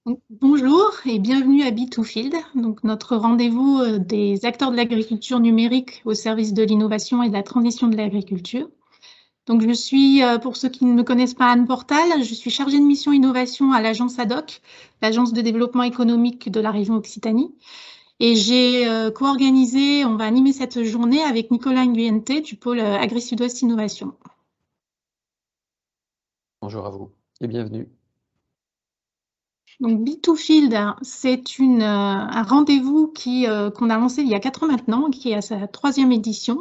Donc, bonjour et bienvenue à B2Field, donc notre rendez-vous des acteurs de l'agriculture numérique au service de l'innovation et de la transition de l'agriculture. Donc, je suis, pour ceux qui ne me connaissent pas, Anne Portal, je suis chargée de mission innovation à l'agence ADOC, l'agence de développement économique de la région Occitanie. Et j'ai co-organisé, on va animer cette journée avec Nicolas Nguyente du pôle Agri-Sud-Ouest Innovation. Bonjour à vous et bienvenue. Donc, B2Field, c'est un rendez-vous qu'on a lancé il y a 4 ans maintenant, qui est à sa 3e édition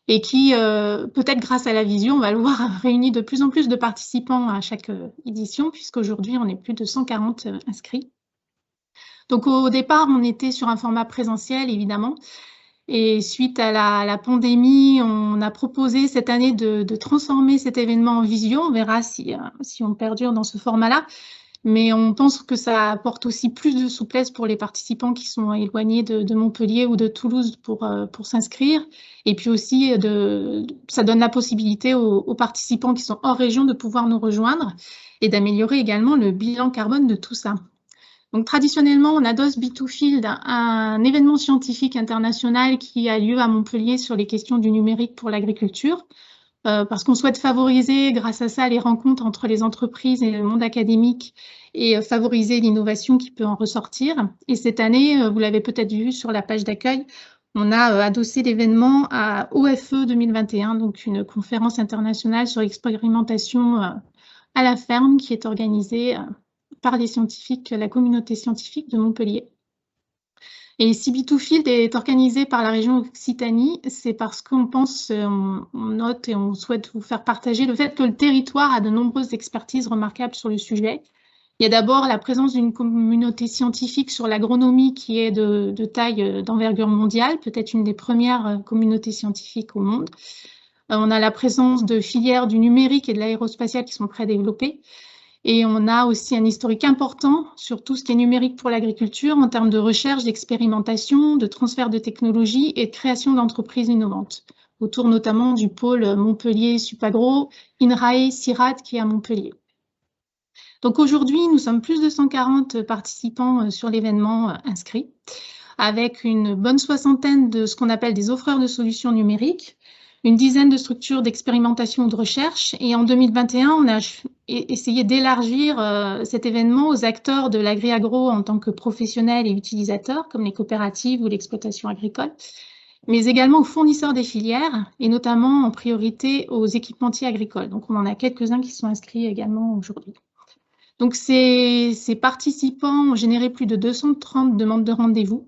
et qui, peut-être grâce à la visio, on va le voir, réunit de plus en plus de participants à chaque édition, puisqu'aujourd'hui, on est plus de 140 inscrits. Donc, au départ, on était sur un format présentiel, évidemment. Et suite à la pandémie, on a proposé cette année de transformer cet événement en visio. On verra si on perdure dans ce format-là. Mais on pense que ça apporte aussi plus de souplesse pour les participants qui sont éloignés de Montpellier ou de Toulouse pour s'inscrire. Et puis aussi, ça donne la possibilité aux participants qui sont hors région de pouvoir nous rejoindre et d'améliorer également le bilan carbone de tout ça. Donc, traditionnellement, on adosse B2Field, un événement scientifique international qui a lieu à Montpellier sur les questions du numérique pour l'agriculture. Parce qu'on souhaite favoriser, grâce à ça, les rencontres entre les entreprises et le monde académique et favoriser l'innovation qui peut en ressortir. Et cette année, vous l'avez peut-être vu sur la page d'accueil, on a adossé l'événement à OFE 2021, donc une conférence internationale sur l'expérimentation à la ferme qui est organisée par les scientifiques, la communauté scientifique de Montpellier. Et si B2Field est organisé par la région Occitanie, c'est parce qu'on pense, on note et on souhaite vous faire partager le fait que le territoire a de nombreuses expertises remarquables sur le sujet. Il y a d'abord la présence d'une communauté scientifique sur l'agronomie qui est de taille, d'envergure mondiale, peut-être une des premières communautés scientifiques au monde. On a la présence de filières du numérique et de l'aérospatial qui sont très développées. Et on a aussi un historique important sur tout ce qui est numérique pour l'agriculture en termes de recherche, d'expérimentation, de transfert de technologies et de création d'entreprises innovantes, autour notamment du pôle Montpellier Supagro, INRAE, CIRAD qui est à Montpellier. Donc aujourd'hui, nous sommes plus de 140 participants sur l'événement inscrits, avec une bonne soixantaine de ce qu'on appelle des offreurs de solutions numériques, une dizaine de structures d'expérimentation ou de recherche. Et en 2021, on a essayé d'élargir cet événement aux acteurs de l'agri-agro en tant que professionnels et utilisateurs, comme les coopératives ou l'exploitation agricole, mais également aux fournisseurs des filières, et notamment en priorité aux équipementiers agricoles. Donc on en a quelques-uns qui sont inscrits également aujourd'hui. Donc ces participants ont généré plus de 230 demandes de rendez-vous,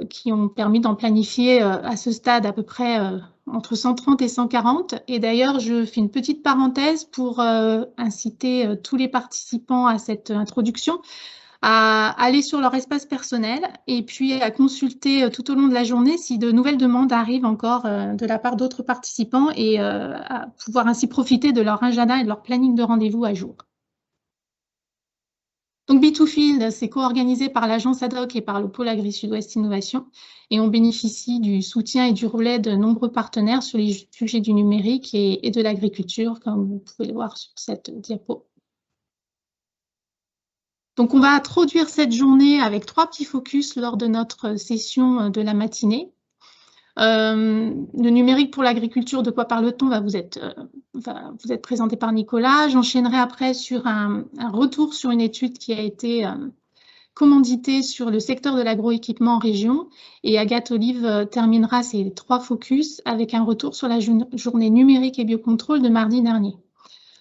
qui ont permis d'en planifier à ce stade à peu près entre 130 et 140. Et d'ailleurs, je fais une petite parenthèse pour inciter tous les participants à cette introduction à aller sur leur espace personnel et puis à consulter tout au long de la journée si de nouvelles demandes arrivent encore de la part d'autres participants et à pouvoir ainsi profiter de leur agenda et de leur planning de rendez-vous à jour. Donc B2Field, c'est co-organisé par l'agence ADOC et par le pôle Agri-Sud-Ouest Innovation et on bénéficie du soutien et du relais de nombreux partenaires sur les sujets du numérique et de l'agriculture, comme vous pouvez le voir sur cette diapo. Donc on va introduire cette journée avec 3 petits focus lors de notre session de la matinée. Le numérique pour l'agriculture, de quoi parle-t-on, va vous être présenté par Nicolas. J'enchaînerai après sur un retour sur une étude qui a été commanditée sur le secteur de l'agroéquipement en région. Et Agathe Olive terminera ces 3 focus avec un retour sur la journée numérique et biocontrôle de mardi dernier.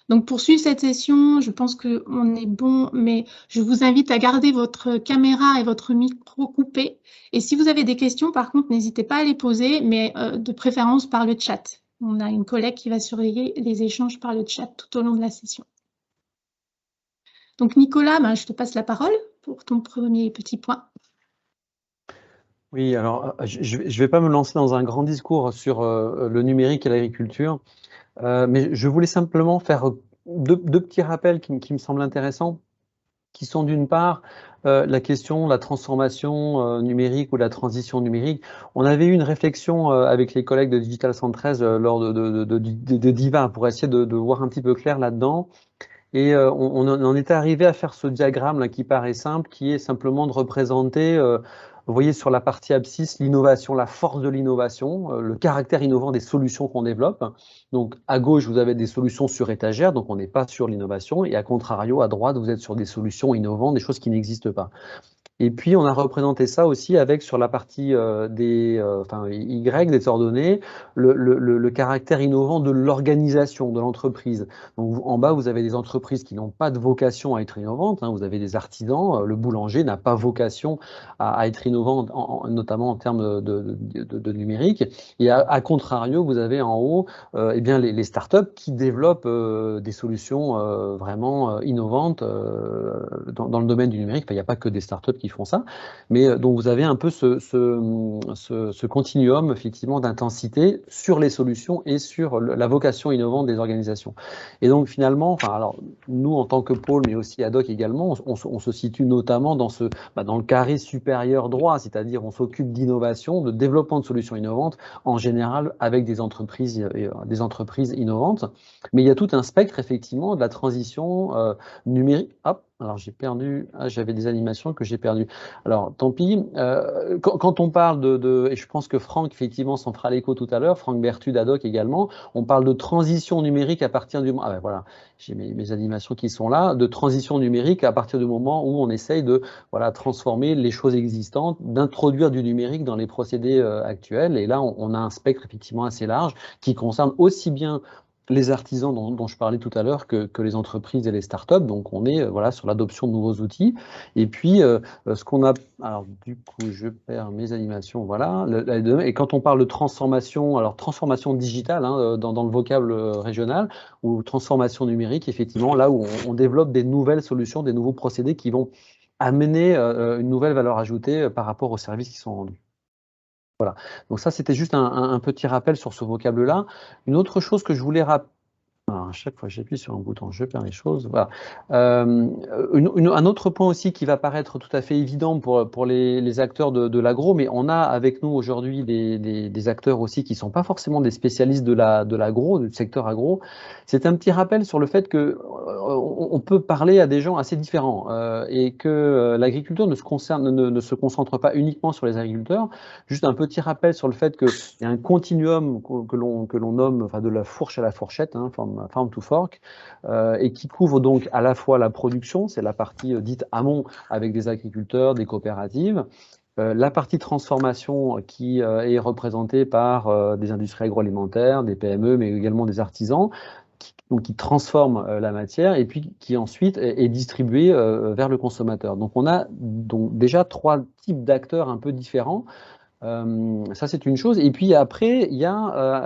Donc, pour suivre cette session, je pense qu'on est bon, mais je vous invite à garder votre caméra et votre micro coupés. Et si vous avez des questions, par contre, n'hésitez pas à les poser, mais de préférence par le chat. On a une collègue qui va surveiller les échanges par le chat tout au long de la session. Donc, Nicolas, je te passe la parole pour ton premier petit point. Oui, alors je ne vais pas me lancer dans un grand discours sur le numérique et l'agriculture, mais je voulais simplement faire deux petits rappels qui me semblent intéressants, qui sont d'une part la question de la transformation numérique ou de la transition numérique. On avait eu une réflexion avec les collègues de Digital 113 lors de DIVA pour essayer de voir un petit peu clair là-dedans. Et on en était arrivé à faire ce diagramme là qui paraît simple, qui est simplement de représenter, vous voyez sur la partie abscisse, l'innovation, la force de l'innovation, le caractère innovant des solutions qu'on développe. Donc à gauche, vous avez des solutions sur étagère, donc on n'est pas sur l'innovation, et à contrario, à droite, vous êtes sur des solutions innovantes, des choses qui n'existent pas. Et puis, on a représenté ça aussi avec, sur la partie enfin, Y des ordonnées, le caractère innovant de l'organisation de l'entreprise. Donc, en bas, vous avez des entreprises qui n'ont pas de vocation à être innovantes, hein. Vous avez des artisans, le boulanger n'a pas vocation à être innovant, notamment en termes de numérique. Et à contrario, vous avez en haut eh bien, les startups qui développent des solutions vraiment innovantes dans le domaine du numérique. Enfin, il n'y a pas que des startups qui font ça, mais donc vous avez un peu ce continuum effectivement d'intensité sur les solutions et sur la vocation innovante des organisations. Et donc finalement, enfin, alors, nous en tant que pôle, mais aussi ad hoc également, on se situe notamment dans dans le carré supérieur droit, c'est-à-dire on s'occupe d'innovation, de développement de solutions innovantes, en général avec des entreprises innovantes. Mais il y a tout un spectre effectivement de la transition numérique. Hop, alors j'ai perdu, j'avais des animations que j'ai perdues. Alors tant pis, quand on parle et je pense que Franck effectivement s'en fera l'écho tout à l'heure, Franck Berthu d'Adoc également, on parle de transition numérique à partir du moment, voilà, j'ai mes animations qui sont là, de transition numérique à partir du moment où on essaye de transformer les choses existantes, d'introduire du numérique dans les procédés actuels. Et là, on a un spectre effectivement assez large qui concerne aussi bien les artisans dont je parlais tout à l'heure que les entreprises et les startups. Donc, on est sur l'adoption de nouveaux outils. Et puis, ce qu'on a... Alors, du coup, je perds mes animations. Voilà. Et quand on parle de transformation, alors transformation digitale hein, dans le vocable régional ou transformation numérique, effectivement, là où on développe des nouvelles solutions, des nouveaux procédés qui vont amener une nouvelle valeur ajoutée par rapport aux services qui sont rendus. Voilà. Donc ça, c'était juste un petit rappel sur ce vocable-là. Une autre chose que je voulais rappeler, alors, à chaque fois que j'appuie sur un bouton, je perds les choses. Voilà. Un autre point aussi qui va paraître tout à fait évident pour les acteurs de l'agro, mais on a avec nous aujourd'hui des acteurs aussi qui ne sont pas forcément des spécialistes de l'agro, du secteur agro. C'est un petit rappel sur le fait que on peut parler à des gens assez différents et que l'agriculture ne se concentre pas uniquement sur les agriculteurs. Juste un petit rappel sur le fait qu'il y a un continuum que l'on nomme de la fourche à la fourchette, hein, farm to fork, et qui couvre donc à la fois la production, c'est la partie dite amont avec des agriculteurs, des coopératives, la partie transformation qui est représentée par des industries agroalimentaires, des PME, mais également des artisans, qui transforment la matière et puis qui ensuite est distribuée vers le consommateur. Donc on a donc déjà trois types d'acteurs un peu différents. Ça, c'est une chose. Et puis après, il y a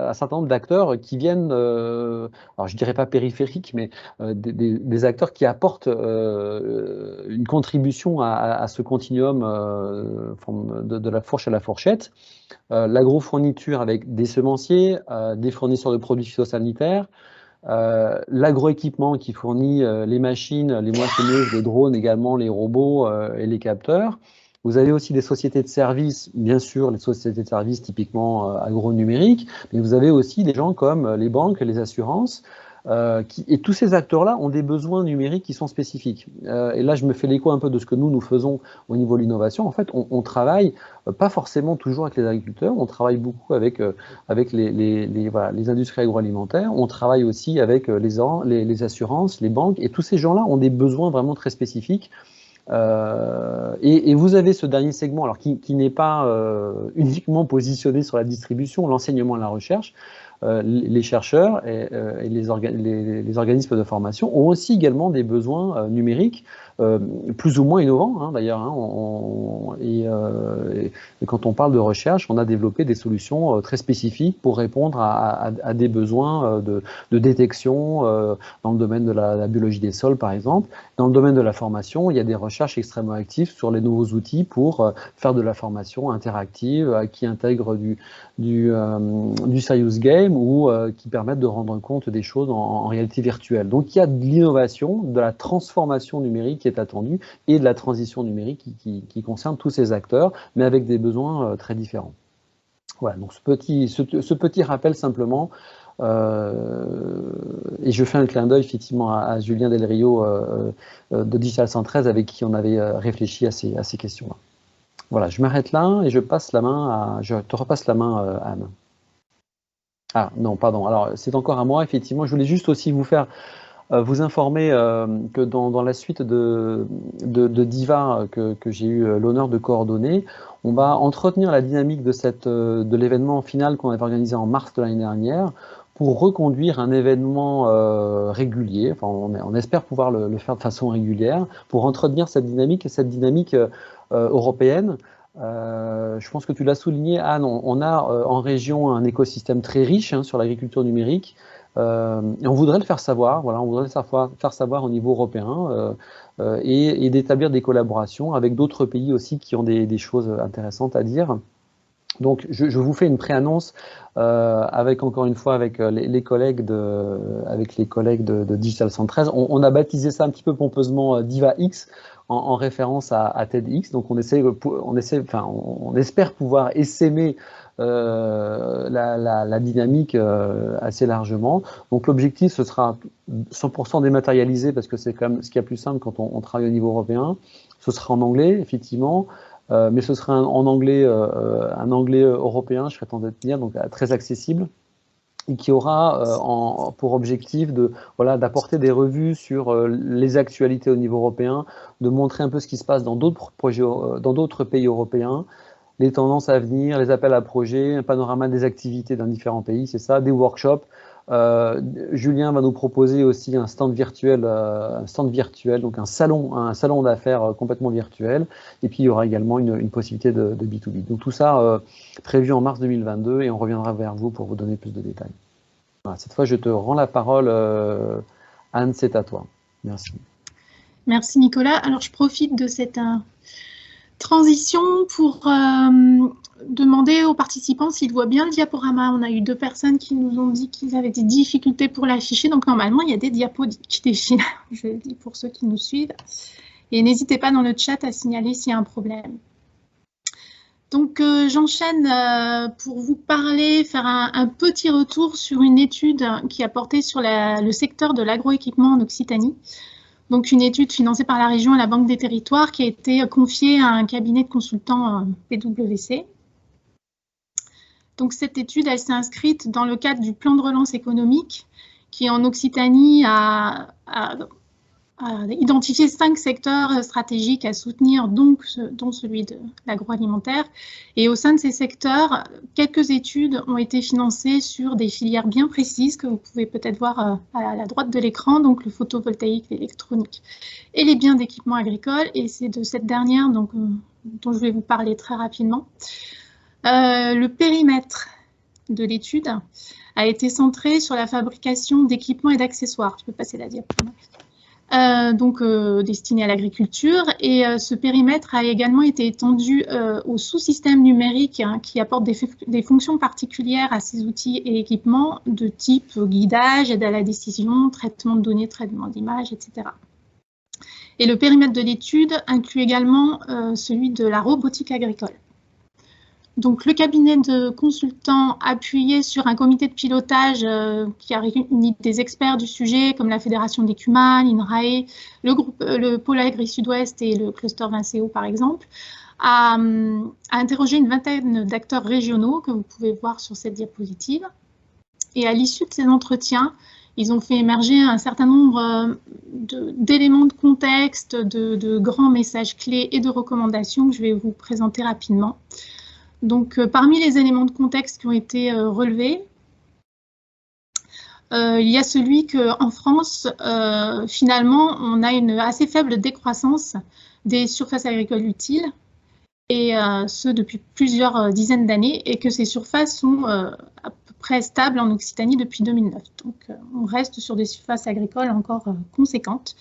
un certain nombre d'acteurs qui viennent, alors je dirais pas périphériques, mais des acteurs qui apportent une contribution à ce continuum de la fourche à la fourchette. L'agrofourniture avec des semenciers, des fournisseurs de produits phytosanitaires, l'agroéquipement qui fournit les machines, les moissonneuses, les drones également, les robots et les capteurs. Vous avez aussi des sociétés de services, bien sûr, les sociétés de services typiquement agronumériques, mais vous avez aussi des gens comme les banques, les assurances, et tous ces acteurs-là ont des besoins numériques qui sont spécifiques. Et là, je me fais l'écho un peu de ce que nous faisons au niveau de l'innovation. En fait, on travaille pas forcément toujours avec les agriculteurs, on travaille beaucoup avec les industries agroalimentaires, on travaille aussi avec les assurances, les banques, et tous ces gens-là ont des besoins vraiment très spécifiques. Et vous avez ce dernier segment, alors qui n'est pas uniquement positionné sur la distribution, l'enseignement et la recherche. Les chercheurs et les organismes de formation ont aussi également des besoins numériques plus ou moins innovants hein, d'ailleurs. Hein, et quand on parle de recherche, on a développé des solutions très spécifiques pour répondre à des besoins de détection dans le domaine de la biologie des sols par exemple. Dans le domaine de la formation, il y a des recherches extrêmement actives sur les nouveaux outils pour faire de la formation interactive qui intègre du serious game ou qui permettent de rendre compte des choses en réalité virtuelle. Donc il y a de l'innovation, de la transformation numérique qui est attendue et de la transition numérique qui concerne tous ces acteurs, mais avec des besoins très différents. Voilà, donc ce petit rappel simplement Et je fais un clin d'œil effectivement à Julien Del Rio de Digital 113 avec qui on avait réfléchi à ces questions-là. Voilà, je m'arrête là et je te repasse la main, Anne. Ah non, pardon. Alors c'est encore à moi. Effectivement, je voulais juste aussi vous informer que dans la suite de DIVA que j'ai eu l'honneur de coordonner, on va entretenir la dynamique de l'événement final qu'on avait organisé en mars de l'année dernière pour reconduire un événement régulier. Enfin, on espère pouvoir le faire de façon régulière pour entretenir cette dynamique européenne. Je pense que tu l'as souligné, Anne, on a en région un écosystème très riche sur l'agriculture numérique. Et on voudrait le faire savoir, voilà, on voudrait le faire savoir au niveau européen et d'établir des collaborations avec d'autres pays aussi qui ont des choses intéressantes à dire. Donc, je vous fais une pré-annonce encore une fois avec les collègues de Digital 113. On a baptisé ça un petit peu pompeusement Diva X en référence à TEDx. Donc, on espère pouvoir essaimer la dynamique assez largement. Donc, l'objectif, ce sera 100% dématérialisé parce que c'est quand même ce qui est plus simple quand on travaille au niveau européen. Ce sera en anglais, effectivement. Mais ce sera en anglais, un anglais européen, je serais tenté de dire, donc très accessible, et qui aura pour objectif d'apporter des revues sur les actualités au niveau européen, de montrer un peu ce qui se passe dans d'autres projets, dans d'autres pays européens, les tendances à venir, les appels à projets, un panorama des activités dans différents pays, c'est ça, des workshops. Julien va nous proposer aussi un stand virtuel, donc un salon d'affaires complètement virtuel. Et puis il y aura également une possibilité de B2B. Donc tout ça prévu en mars 2022 et on reviendra vers vous pour vous donner plus de détails. Voilà, cette fois, je te rends la parole, Anne, c'est à toi. Merci. Merci Nicolas. Alors je profite de cette transition pour demander aux participants s'ils voient bien le diaporama. On a eu 2 personnes qui nous ont dit qu'ils avaient des difficultés pour l'afficher. Donc normalement, il y a des diapos qui défilent, je le dis pour ceux qui nous suivent. Et n'hésitez pas dans le chat à signaler s'il y a un problème. Donc j'enchaîne pour vous parler, faire un petit retour sur une étude qui a porté sur le secteur de l'agroéquipement en Occitanie. Donc une étude financée par la région et la Banque des Territoires qui a été confiée à un cabinet de consultants PwC. Donc cette étude, elle s'est inscrite dans le cadre du plan de relance économique qui en Occitanie a identifié 5 secteurs stratégiques à soutenir, dont celui de l'agroalimentaire. Et au sein de ces secteurs, quelques études ont été financées sur des filières bien précises que vous pouvez peut-être voir à la droite de l'écran, donc le photovoltaïque, l'électronique et les biens d'équipement agricole. Et c'est de cette dernière dont je vais vous parler très rapidement. Le périmètre de l'étude a été centré sur la fabrication d'équipements et d'accessoires. Je peux passer la diapo. Destiné à l'agriculture, et ce périmètre a également été étendu aux sous-systèmes numériques qui apportent des fonctions particulières à ces outils et équipements de type guidage, aide à la décision, traitement de données, traitement d'images, etc. Et le périmètre de l'étude inclut également celui de la robotique agricole. Donc, le cabinet de consultants appuyé sur un comité de pilotage qui a réuni des experts du sujet, comme la Fédération des CUMA, l'INRAE, le Pôle Agri Sud-Ouest et le cluster Vinceo, par exemple, a interrogé une vingtaine d'acteurs régionaux que vous pouvez voir sur cette diapositive. Et à l'issue de ces entretiens, ils ont fait émerger un certain nombre d'éléments de contexte, de grands messages clés et de recommandations que je vais vous présenter rapidement. Donc, parmi les éléments de contexte qui ont été relevés, il y a celui qu'en France, finalement, on a une assez faible décroissance des surfaces agricoles utiles, et ce depuis plusieurs dizaines d'années, et que ces surfaces sont à peu près stables en Occitanie depuis 2009. Donc, on reste sur des surfaces agricoles encore conséquentes.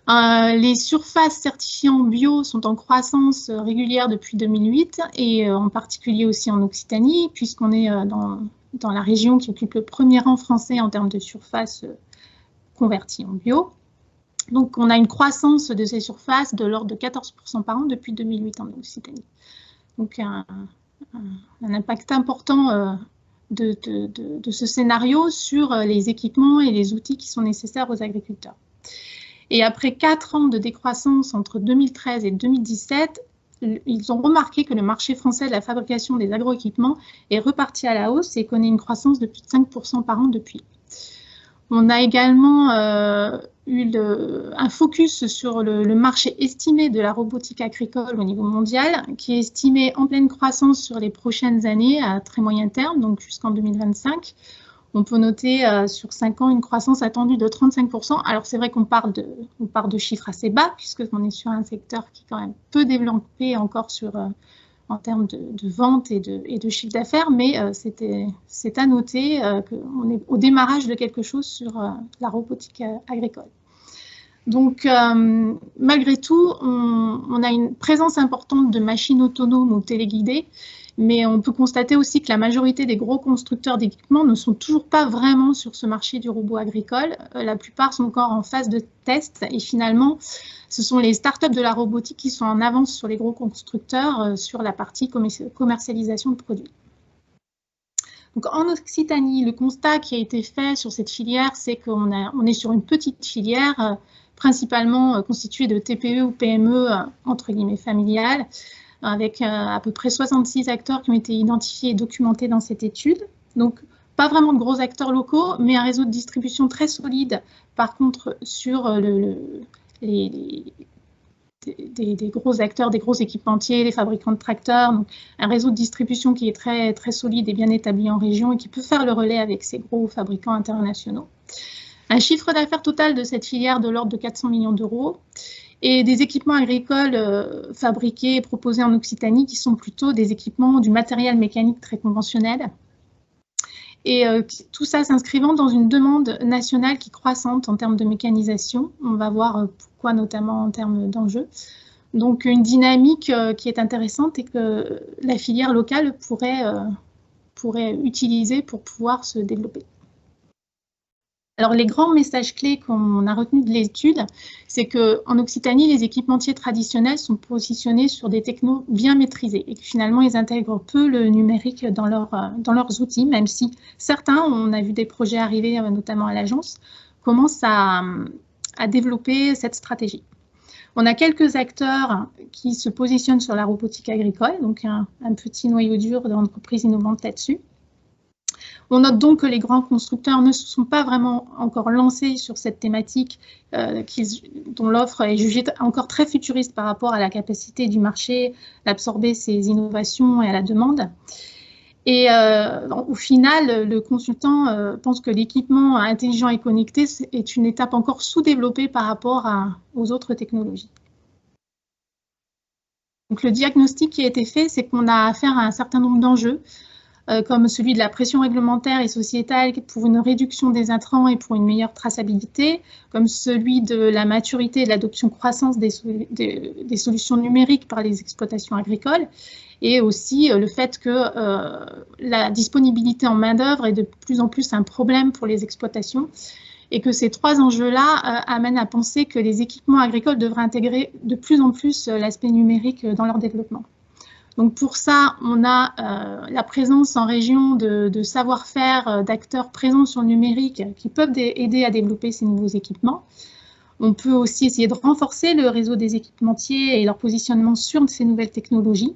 Les surfaces certifiées en bio sont en croissance régulière depuis 2008 et en particulier aussi en Occitanie, puisqu'on est dans la région qui occupe le premier rang français en termes de surfaces converties en bio. Donc on a une croissance de ces surfaces de l'ordre de 14% par an depuis 2008 en Occitanie. Donc un impact important de ce scénario sur les équipements et les outils qui sont nécessaires aux agriculteurs. Et après 4 ans de décroissance entre 2013 et 2017, ils ont remarqué que le marché français de la fabrication des agroéquipements est reparti à la hausse et connaît une croissance de plus de 5% par an depuis. On a également eu un focus sur le marché estimé de la robotique agricole au niveau mondial, qui est estimé en pleine croissance sur les prochaines années à très moyen terme, donc jusqu'en 2025. On peut noter sur 5 ans une croissance attendue de 35%. Alors c'est vrai qu'on part de chiffres assez bas, puisqu'on est sur un secteur qui est quand même peu développé encore en termes de vente et de chiffre d'affaires, mais c'est à noter qu'on est au démarrage de quelque chose sur la robotique agricole. Donc, malgré tout, on a une présence importante de machines autonomes ou téléguidées, mais on peut constater aussi que la majorité des gros constructeurs d'équipements ne sont toujours pas vraiment sur ce marché du robot agricole. La plupart sont encore en phase de test et finalement, ce sont les startups de la robotique qui sont en avance sur les gros constructeurs sur la partie commercialisation de produits. Donc, en Occitanie, le constat qui a été fait sur cette filière, c'est qu'on est sur une petite filière, principalement constituée de TPE ou PME, entre guillemets, familiales, avec à peu près 66 acteurs qui ont été identifiés et documentés dans cette étude. Donc, pas vraiment de gros acteurs locaux, mais un réseau de distribution très solide, par contre, sur des gros acteurs, des gros équipementiers, les fabricants de tracteurs, donc un réseau de distribution qui est très, très solide et bien établi en région et qui peut faire le relais avec ces gros fabricants internationaux. Un chiffre d'affaires total de cette filière de l'ordre de 400 millions d'euros et des équipements agricoles fabriqués et proposés en Occitanie qui sont plutôt des équipements du matériel mécanique très conventionnel. Et tout ça s'inscrivant dans une demande nationale qui est croissante en termes de mécanisation. On va voir pourquoi, notamment en termes d'enjeux. Donc, une dynamique qui est intéressante et que la filière locale pourrait utiliser pour pouvoir se développer. Alors, les grands messages clés qu'on a retenus de l'étude, c'est qu'en Occitanie, les équipementiers traditionnels sont positionnés sur des technos bien maîtrisés et que finalement, ils intègrent peu le numérique dans leurs outils, même si certains, on a vu des projets arriver, notamment à l'agence, commencent à développer cette stratégie. On a quelques acteurs qui se positionnent sur la robotique agricole, donc un petit noyau dur d'entreprises innovantes là-dessus. On note donc que les grands constructeurs ne se sont pas vraiment encore lancés sur cette thématique dont l'offre est jugée encore très futuriste par rapport à la capacité du marché d'absorber ces innovations et à la demande. Et au final, le consultant pense que l'équipement intelligent et connecté est une étape encore sous-développée par rapport aux autres technologies. Donc, le diagnostic qui a été fait, c'est qu'on a affaire à un certain nombre d'enjeux, comme celui de la pression réglementaire et sociétale pour une réduction des intrants et pour une meilleure traçabilité, comme celui de la maturité et de l'adoption croissance des solutions numériques par les exploitations agricoles, et aussi le fait que la disponibilité en main-d'œuvre est de plus en plus un problème pour les exploitations, et que ces trois enjeux-là amènent à penser que les équipements agricoles devraient intégrer de plus en plus l'aspect numérique dans leur développement. Donc pour ça, on a la présence en région de savoir-faire d'acteurs présents sur le numérique qui peuvent aider à développer ces nouveaux équipements. On peut aussi essayer de renforcer le réseau des équipementiers et leur positionnement sur ces nouvelles technologies.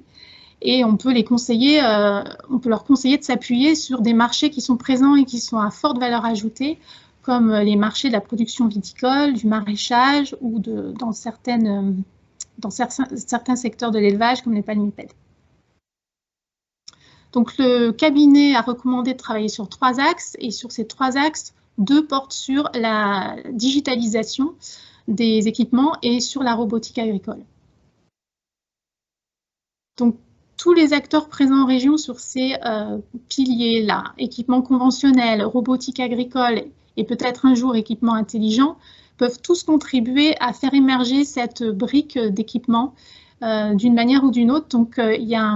Et on peut leur conseiller de s'appuyer sur des marchés qui sont présents et qui sont à forte valeur ajoutée, comme les marchés de la production viticole, du maraîchage ou dans certains secteurs de l'élevage, comme les palmipèdes. Donc, le cabinet a recommandé de travailler sur 3 axes, et sur ces 3 axes, 2 portent sur la digitalisation des équipements et sur la robotique agricole. Donc, tous les acteurs présents en région sur ces piliers-là, équipements conventionnels, robotique agricole et peut-être un jour équipement intelligent, peuvent tous contribuer à faire émerger cette brique d'équipement d'une manière ou d'une autre. Donc, il y a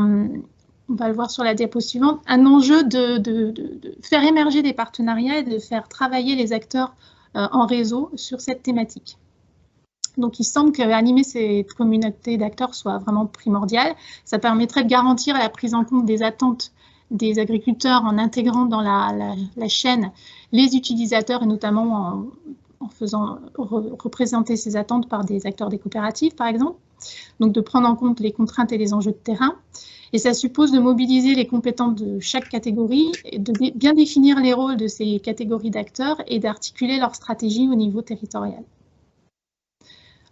on va le voir sur la diapo suivante, un enjeu de faire émerger des partenariats et de faire travailler les acteurs en réseau sur cette thématique. Donc, il semble qu'animer cette communauté d'acteurs soit vraiment primordial. Ça permettrait de garantir la prise en compte des attentes des agriculteurs en intégrant dans la chaîne les utilisateurs et notamment en faisant représenter ces attentes par des acteurs des coopératives, par exemple. Donc, de prendre en compte les contraintes et les enjeux de terrain. Et ça suppose de mobiliser les compétences de chaque catégorie, et de bien définir les rôles de ces catégories d'acteurs et d'articuler leur stratégie au niveau territorial.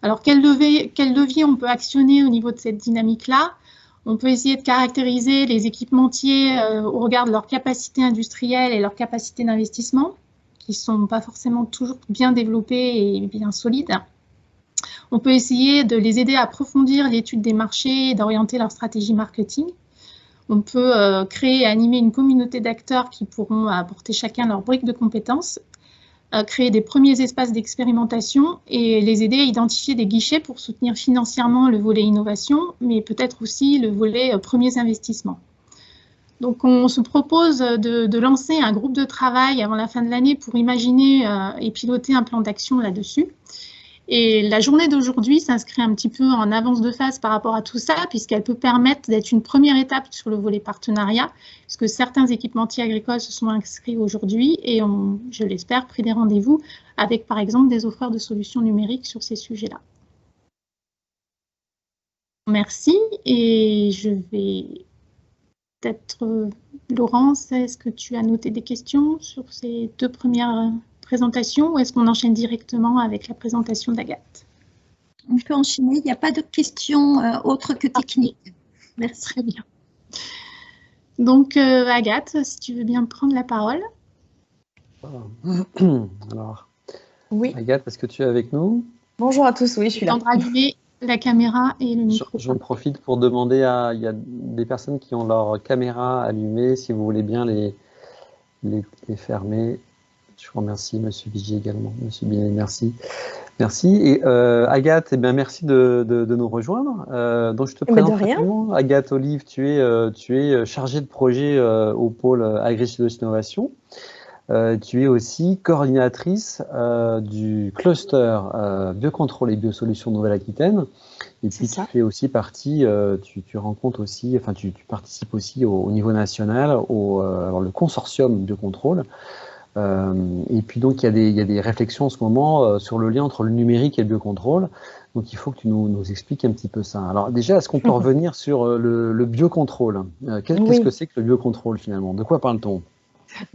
Alors, quel levier on peut actionner au niveau de cette dynamique-là? On peut essayer de caractériser les équipementiers au regard de leur capacité industrielle et leur capacité d'investissement, qui ne sont pas forcément toujours bien développées et bien solides. On peut essayer de les aider à approfondir l'étude des marchés et d'orienter leur stratégie marketing. On peut créer et animer une communauté d'acteurs qui pourront apporter chacun leur brique de compétences, créer des premiers espaces d'expérimentation et les aider à identifier des guichets pour soutenir financièrement le volet innovation, mais peut-être aussi le volet premiers investissements. Donc, on se propose de lancer un groupe de travail avant la fin de l'année pour imaginer et piloter un plan d'action là-dessus. Et la journée d'aujourd'hui s'inscrit un petit peu en avance de phase par rapport à tout ça, puisqu'elle peut permettre d'être une première étape sur le volet partenariat, puisque certains équipementiers agricoles se sont inscrits aujourd'hui et ont, je l'espère, pris des rendez-vous avec, par exemple, des offreurs de solutions numériques sur ces sujets-là. Merci, et je vais peut-être, Laurence, est-ce que tu as noté des questions sur ces deux premières présentation ou est-ce qu'on enchaîne directement avec la présentation d'Agathe? On peut enchaîner, il n'y a pas de questions autres que techniques. Merci. Très bien. Donc, Agathe, si tu veux bien prendre la parole. Alors, oui. Agathe, est-ce que tu es avec nous? Bonjour à tous, oui, je suis là. On va allumer la caméra et le micro. J'en profite pour demander il y a des personnes qui ont leur caméra allumée, si vous voulez bien les fermer. Je vous remercie, Monsieur Vigier également. Monsieur Binet, merci. Merci. Et Agathe, eh bien, merci de nous rejoindre. Donc, je te présente rapidement. Agathe Olive, tu es chargée de projet au pôle Agri-Sud Innovation. Tu es aussi coordinatrice du cluster biocontrôle et biosolutions Nouvelle-Aquitaine. Et puis, tu fais aussi partie, tu rencontres aussi, enfin, tu participes aussi au niveau national, alors, le consortium biocontrôle. Et puis donc il y a des réflexions en ce moment sur le lien entre le numérique et le biocontrôle. Donc il faut que tu nous expliques un petit peu ça. Alors déjà, est-ce qu'on peut revenir sur le biocontrôle? Qu'est-ce que c'est que le biocontrôle finalement? De quoi parle-t-on?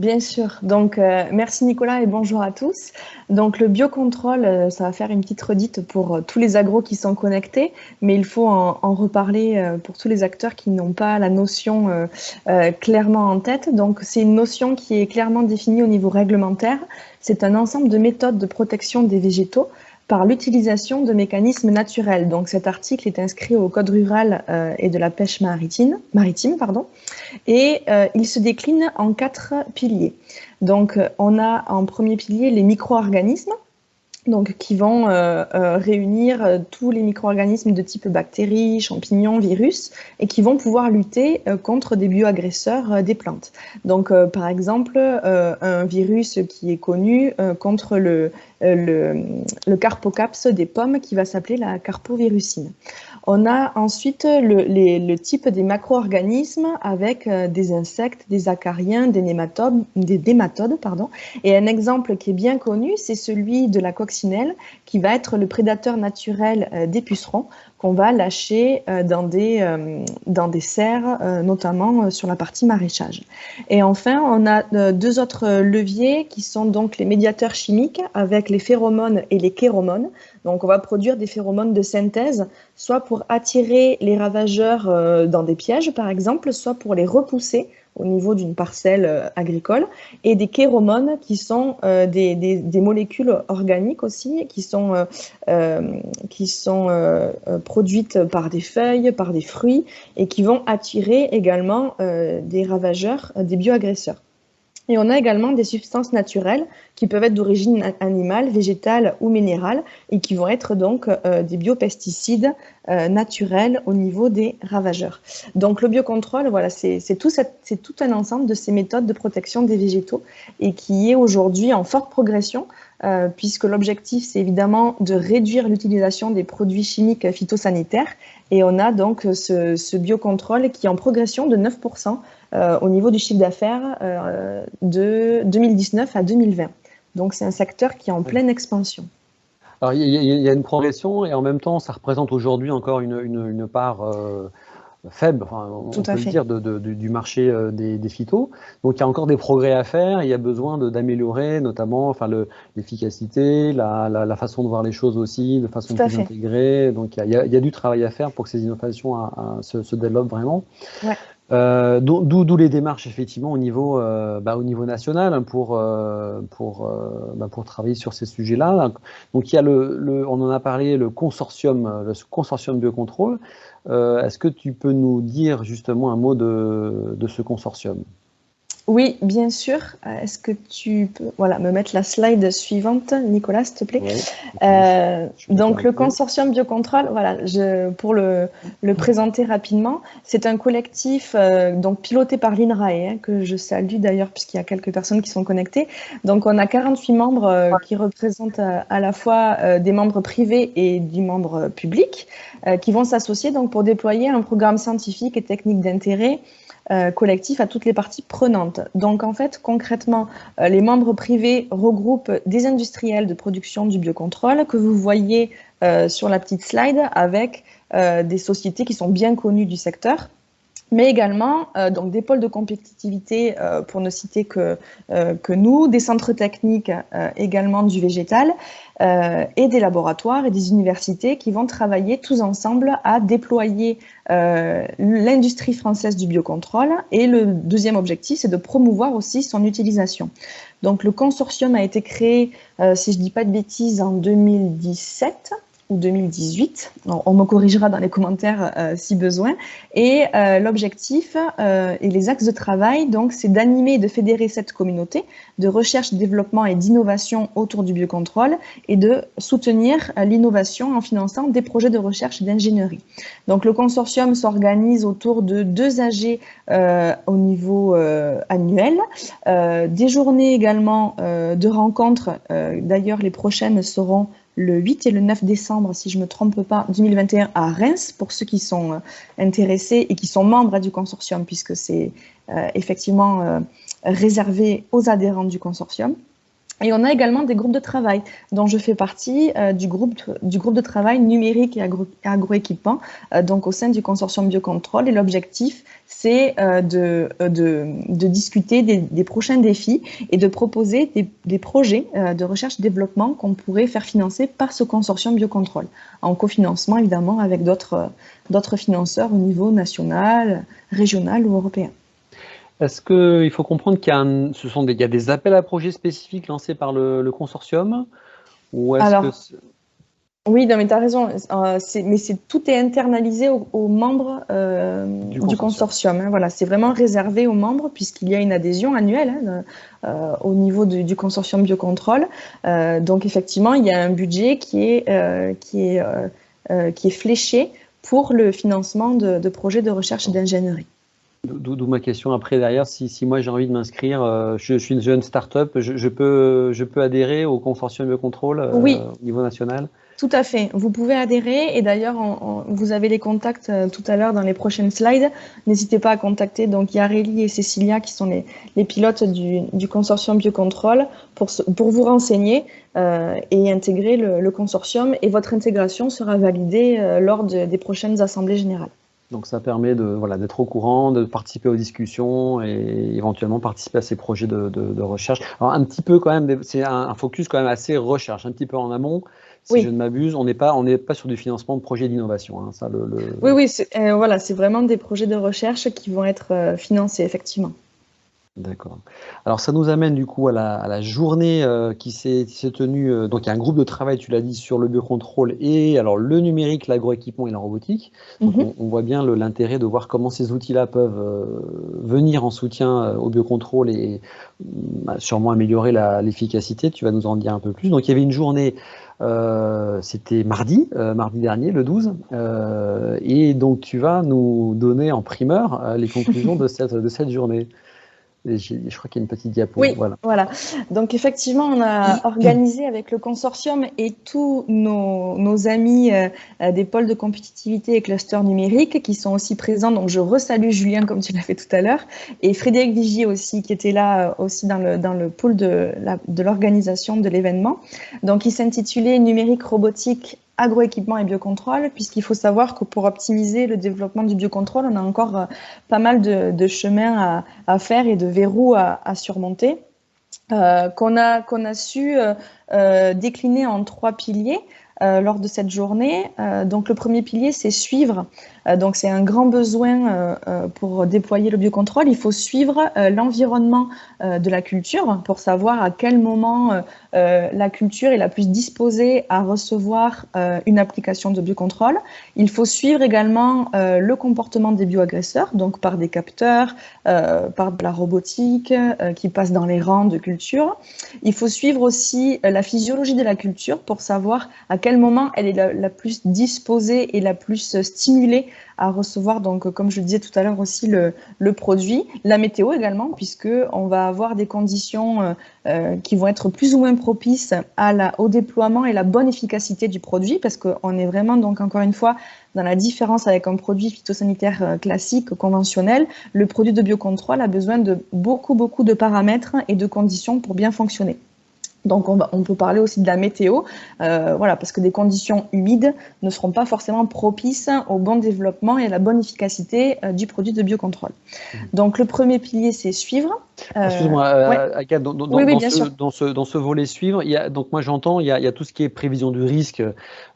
Bien sûr. Donc, merci Nicolas et bonjour à tous. Donc, le biocontrôle, ça va faire une petite redite pour tous les agros qui sont connectés, mais il faut en reparler pour tous les acteurs qui n'ont pas la notion clairement en tête. Donc, c'est une notion qui est clairement définie au niveau réglementaire. C'est un ensemble de méthodes de protection des végétaux par l'utilisation de mécanismes naturels. Donc cet article est inscrit au Code rural et de la pêche maritime, et il se décline en 4 piliers. Donc on a en premier pilier les micro-organismes, donc qui vont réunir tous les micro-organismes de type bactéries, champignons, virus, et qui vont pouvoir lutter contre des bioagresseurs des plantes. Donc, par exemple, un virus qui est connu contre le carpocaps des pommes, qui va s'appeler la carpovirusine. On a ensuite le type des macro-organismes avec des insectes, des acariens, des nématodes, et un exemple qui est bien connu, c'est celui de la coccinelle, qui va être le prédateur naturel des pucerons, qu'on va lâcher dans des serres, notamment sur la partie maraîchage. Et enfin, on a 2 autres leviers qui sont donc les médiateurs chimiques avec les phéromones et les chéromones. Donc, on va produire des phéromones de synthèse, soit pour attirer les ravageurs dans des pièges, par exemple, soit pour les repousser au niveau d'une parcelle agricole, et des chéromones qui sont des molécules organiques aussi, qui sont produites par des feuilles, par des fruits, et qui vont attirer également des ravageurs, des bioagresseurs. Et on a également des substances naturelles qui peuvent être d'origine animale, végétale ou minérale et qui vont être donc des biopesticides naturels au niveau des ravageurs. Donc le biocontrôle, voilà, c'est tout un ensemble de ces méthodes de protection des végétaux et qui est aujourd'hui en forte progression puisque l'objectif c'est évidemment de réduire l'utilisation des produits chimiques phytosanitaires et on a donc ce biocontrôle qui est en progression de 9% au niveau du chiffre d'affaires de 2019 à 2020. Donc, c'est un secteur qui est en pleine expansion. Alors, il y a une progression et en même temps, ça représente aujourd'hui encore une part faible, enfin, on Tout peut à le fait. dire, du marché des phytos. Donc, il y a encore des progrès à faire. Il y a besoin d'améliorer, notamment, enfin, l'efficacité, la façon de voir les choses aussi, de façon Tout à plus fait. intégrée. Donc, il y a du travail à faire pour que ces innovations se développent vraiment. Ouais. D'où les démarches effectivement au niveau national hein, pour travailler sur ces sujets-là. Donc il y a on en a parlé, le consortium Biocontrôle. Est-ce que tu peux nous dire justement un mot de ce consortium? Oui, bien sûr. Est-ce que tu peux me mettre la slide suivante, Nicolas, s'il te plaît? Oui, Donc, le consortium Biocontrôle, pour le présenter rapidement, c'est un collectif donc piloté par l'INRAE, que je salue d'ailleurs, puisqu'il y a quelques personnes qui sont connectées. Donc, on a 48 membres qui représentent à la fois des membres privés et des membres publics qui vont s'associer donc pour déployer un programme scientifique et technique d'intérêt collectif à toutes les parties prenantes. Donc en fait, concrètement, les membres privés regroupent des industriels de production du biocontrôle que vous voyez sur la petite slide avec des sociétés qui sont bien connues du secteur, mais également donc des pôles de compétitivité, pour ne citer que nous, des centres techniques également du végétal, et des laboratoires et des universités qui vont travailler tous ensemble à déployer l'industrie française du biocontrôle. Et le deuxième objectif, c'est de promouvoir aussi son utilisation. Donc le consortium a été créé, si je ne dis pas de bêtises, en 2017 ou 2018. Alors, on me corrigera dans les commentaires si besoin. Et l'objectif et les axes de travail, donc, c'est d'animer et de fédérer cette communauté de recherche, développement et d'innovation autour du biocontrôle et de soutenir l'innovation en finançant des projets de recherche et d'ingénierie. Donc, le consortium s'organise autour de 2 AG au niveau annuel, des journées également de rencontres. D'ailleurs, les prochaines seront le 8 et le 9 décembre, si je ne me trompe pas, 2021 à Reims, pour ceux qui sont intéressés et qui sont membres du consortium, puisque c'est effectivement réservé aux adhérents du consortium. Et on a également des groupes de travail, dont je fais partie du groupe de travail numérique et agroéquipement, donc au sein du consortium Biocontrôle. Et l'objectif, c'est de discuter des prochains défis et de proposer des projets de recherche-développement qu'on pourrait faire financer par ce consortium Biocontrôle, en cofinancement évidemment avec d'autres financeurs au niveau national, régional ou européen. Est-ce qu'il faut comprendre qu'il y a des appels à projets spécifiques lancés par le consortium ou oui, non, mais tu as raison, tout est internalisé aux membres du consortium. Hein, voilà, c'est vraiment réservé aux membres puisqu'il y a une adhésion annuelle au niveau du consortium Biocontrôle. Donc effectivement, il y a un budget qui est fléché pour le financement de projets de recherche et d'ingénierie. D'où ma question après derrière, si moi j'ai envie de m'inscrire, je suis une jeune start-up, je peux adhérer au consortium Biocontrôle oui, au niveau national? Tout à fait, vous pouvez adhérer et d'ailleurs vous avez les contacts tout à l'heure dans les prochaines slides. N'hésitez pas à contacter donc Yareli et Cécilia qui sont les pilotes du consortium Biocontrôle pour vous renseigner et intégrer le consortium, et votre intégration sera validée lors des prochaines assemblées générales. Donc ça permet d'être au courant, de participer aux discussions et éventuellement participer à ces projets de recherche. Alors un petit peu quand même, c'est un focus quand même assez recherche, un petit peu en amont, si je ne m'abuse. On n'est pas sur du financement de projets d'innovation. Hein, ça, Oui, c'est vraiment des projets de recherche qui vont être financés, effectivement. D'accord. Alors ça nous amène du coup à la journée qui s'est tenue. Donc il y a un groupe de travail, tu l'as dit, sur le biocontrôle et alors le numérique, l'agroéquipement et la robotique. Donc on voit bien l'intérêt de voir comment ces outils-là peuvent venir en soutien au biocontrôle et sûrement améliorer l'efficacité. Tu vas nous en dire un peu plus. Donc il y avait une journée, c'était mardi dernier, le 12, et donc tu vas nous donner en primeur les conclusions de cette journée. Je crois qu'il y a une petite diapo. Oui, Voilà. voilà. Donc effectivement, on a organisé avec le consortium et tous nos amis des pôles de compétitivité et clusters numériques qui sont aussi présents. Donc je resalue Julien comme tu l'as fait tout à l'heure et Frédéric Vigier aussi qui était là aussi dans le pôle de l'organisation de l'événement. Donc il s'intitulait Numérique, robotique, agroéquipement et biocontrôle, puisqu'il faut savoir que pour optimiser le développement du biocontrôle, on a encore pas mal de chemins à faire et de verrous à surmonter, qu'on a su décliner en 3 piliers lors de cette journée. Donc le premier pilier, c'est suivre. Donc c'est un grand besoin pour déployer le biocontrôle. Il faut suivre l'environnement de la culture pour savoir à quel moment la culture est la plus disposée à recevoir une application de biocontrôle. Il faut suivre également le comportement des bioagresseurs, donc par des capteurs, par de la robotique qui passe dans les rangs de culture. Il faut suivre aussi la physiologie de la culture pour savoir à quel moment elle est la plus disposée et la plus stimulée à recevoir, donc comme je le disais tout à l'heure aussi, le produit, la météo également, puisque on va avoir des conditions qui vont être plus ou moins propices au déploiement et la bonne efficacité du produit, parce qu'on est vraiment, donc encore une fois, dans la différence avec un produit phytosanitaire classique, conventionnel. Le produit de biocontrôle a besoin de beaucoup de paramètres et de conditions pour bien fonctionner. Donc on peut parler aussi de la météo, voilà, parce que des conditions humides ne seront pas forcément propices au bon développement et à la bonne efficacité du produit de biocontrôle. Donc le premier pilier, c'est suivre. Excuse-moi, ouais. Agathe, dans ce volet suivre, donc moi j'entends, il y a tout ce qui est prévision du risque,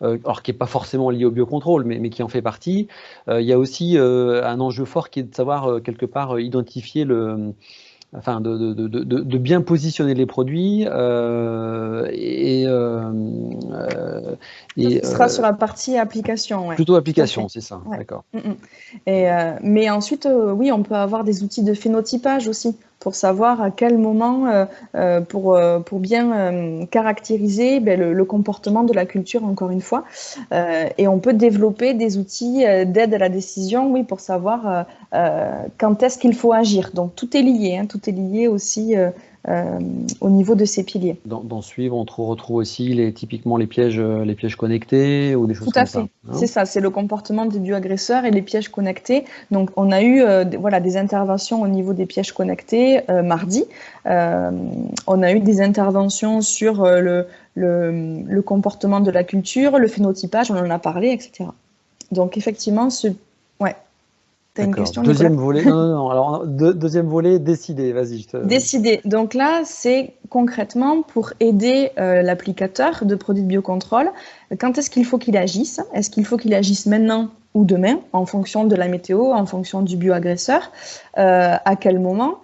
alors qui n'est pas forcément lié au biocontrôle, mais qui en fait partie. Il y a aussi un enjeu fort qui est de savoir quelque part identifier enfin de bien positionner les produits Ce sera sur la partie application. Ouais. Plutôt application, c'est ça, ouais. D'accord. Mais ensuite, oui, on peut avoir des outils de phénotypage aussi pour savoir à quel moment, pour bien caractériser le comportement de la culture, encore une fois. Et on peut développer des outils d'aide à la décision, oui, pour savoir quand est-ce qu'il faut agir. Donc tout est lié, hein, tout est lié aussi au niveau de ces piliers. Dans suivre, on retrouve aussi typiquement les pièges connectés ou des choses comme ça. Tout à fait, c'est ça, c'est le comportement des bioagresseurs et les pièges connectés. Donc on a eu des interventions au niveau des pièges connectés mardi. On a eu des interventions sur le comportement de la culture, le phénotypage, on en a parlé, etc. Donc effectivement, ouais. T'as une question, deuxième volet, non. Alors, deuxième volet, décider, vas-y. Décider. Donc là, c'est concrètement pour aider l'applicateur de produits de biocontrôle. Quand est-ce qu'il faut qu'il agisse? Est-ce qu'il faut qu'il agisse maintenant ou demain, en fonction de la météo, en fonction du bioagresseur? À quel moment?